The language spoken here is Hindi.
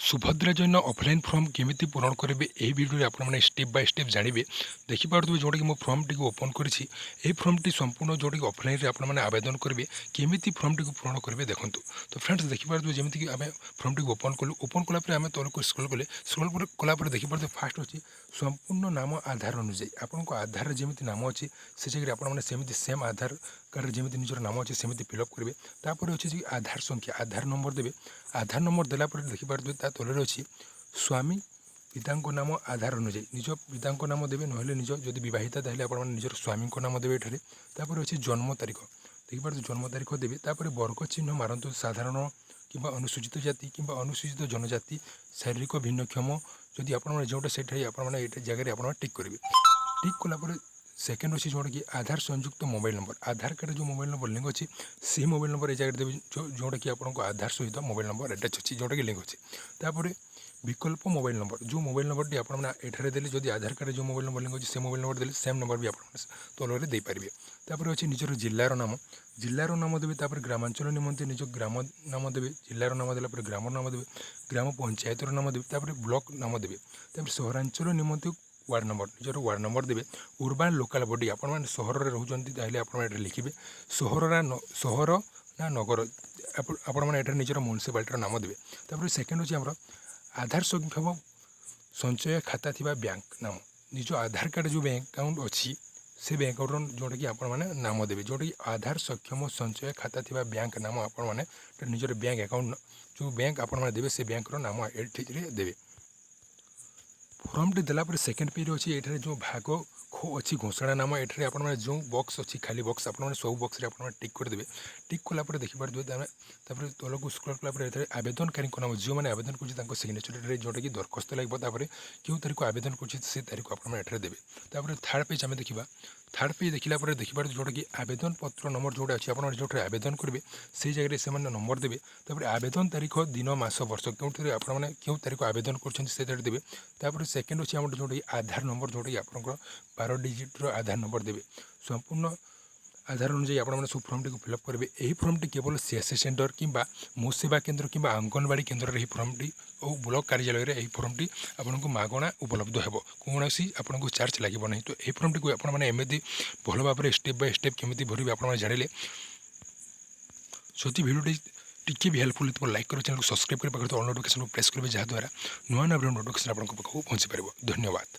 सुभद्रा योजना ऑफलाइन फॉर्म केमिति पूरण करेंगे यही वीडियो आपण मैंने स्टेप बाय स्टेप जानवे देखिपे जोटा कि मो फॉर्म टी ओपन करी फॉर्म टी संपूर्ण जोटा कि ऑफलाइन आपने आवेदन करेंगे केमिति फॉर्म टी पूरण करेंगे देखूँ तो फ्रेंड्स देखिपे जमीक आम फॉर्म टी ओपन कलु ओपन कलापर आम तौक स्क्रॉल कले स्क्रॉल कलापर देखिपे फास्ट अच्छी संपूर्ण नाम आधार अनुजाई आपन आधार जमी नाम अच्छी से जगह आपमती सेम आधार कार्ड जमी निजर नाम अच्छे सेमती फिलअप करेंगे तापर अच्छे आधार संख्या आधार नंबर देवे आधार नंबर देलापर देखिपे तलर अच्छी स्वामी पिता नाम आधार अनुजाई निज पिता नाम देवे ना निज जदि बहिता निजर स्वामी नाम देवे ये अच्छे जन्म तारीख देखिए जन्म तारीख देवे तापर वर्ग चिन्ह मारतु साधारण कि अनुसूचित जाति कि अनुसूचित जनजाति शारीरिक भिन्नक्षम जदि आपने जोटा से जगह आप टिक करेंगे टिक कलापर सेकेंड अच्छी जोटा कि आधार संयुक्त मोबाइल नंबर आधार कार्ड जो मोबाइल नंबर लिंक अच्छी से मोबाइल नंबर ये जगह देवे जोटा कि आपको आधार सहित मोबाइल नंबर अटैच अच्छी जोटा कि लिंक अच्छी तापर विकल्प मोबाइल नंबर जो मोबाइल नंबर टी आपने देले जदि आधार कार्ड जो मोबाइल नंबर लिंक अच्छी से मोबाइल नंबर देले सेम नंबर भी आप तौर में देपारे तापर अच्छे निजर जिलार नाम देवे तापर ग्रामांचल निमंते निज ग्राम नाम देवे जिलार नाम देला ग्राम नाम देवे ग्राम पंचायतर नाम देवे तापर ब्लॉक नाम देवे तापर सहरांचल निमंते वार्ड नंबर निजर वार्ड नंबर देवे उर्बान लोकाल बॉडी आपण सहर में रोचे आप लिखे सहर ना नगर आपण निजर म्यूनिसिपालिटी नाम देवे तापर सेकेंड अच्छे आम आधार संख्यक संचय खाता थी बैंक नाम निज आधार कार्ड जो बैंक अकाउंट अच्छी से बैंक अकाउंट जोटा कि आपण नाम देवे जोटा कि आधार सक्षम संचय खाता थी बैंक नाम आपण निजर बैंक अकाउंट जो बैंक आपण देवे से बैंक नाम ये देवे फॉर्म टी देलापर सेकेंड पेज अच्छी ये जो भाग खो अच्छी घोषणा नाम ये आप जो बॉक्स अच्छी खाली बॉक्स आपने सब बॉक्स आप टिक करदे टिक कलापर देखिए तलक स्क्रॉल कलापर आवेदनकारी नाम जो मैंने आवेदन कर सिग्नेचर जोटा कि दरखास्त लगे क्यों तारीख आवेदन कर तारीख आपने देवे थर्ड पेज आम देखा थर्ड पेज देखला देखिए जोटा कि आवेदन पत्र नंबर जोटा अच्छी आप जो आवेदन करेंगे से जगह से नंबर देवे तापर आवेदन तारीख दिन मास वर्ष क्यों आपने क्यों तारीख आवेदन कर देवे तापर सेकेंड अच्छी आम जोटा आधार नंबर जोटा कि आप 12 डिजिट आधार नंबर देवे संपूर्ण आधार अनुजाई आप सब फॉर्म टी फिलअप करेंगे यही फॉर्म टी केवल सीएससी सेंटर कि मो सेवा केन्द्र कि आंगनवाड़ी केन्द्र में फॉर्म टी और ब्लॉक कार्यालय में यही फॉर्म टी आपको मागणा उपलब्ध हो कौन आपको चार्ज लगे ना तो यही फॉर्म टी आपमती भल भाव में स्टेप बाय स्टेप केमी भरवे आप जाने जदि भिडियोटी टी भी हेल्पफुल तो लाइक करो चैनल को सब्सक्राइब कर ऑल नोटिफिकेशन को प्रेस करेंगे जहाँद्वारा नुआ नुआ भिडियो नोटिफिकेशन आपको पहुँची पार धन्यवाद।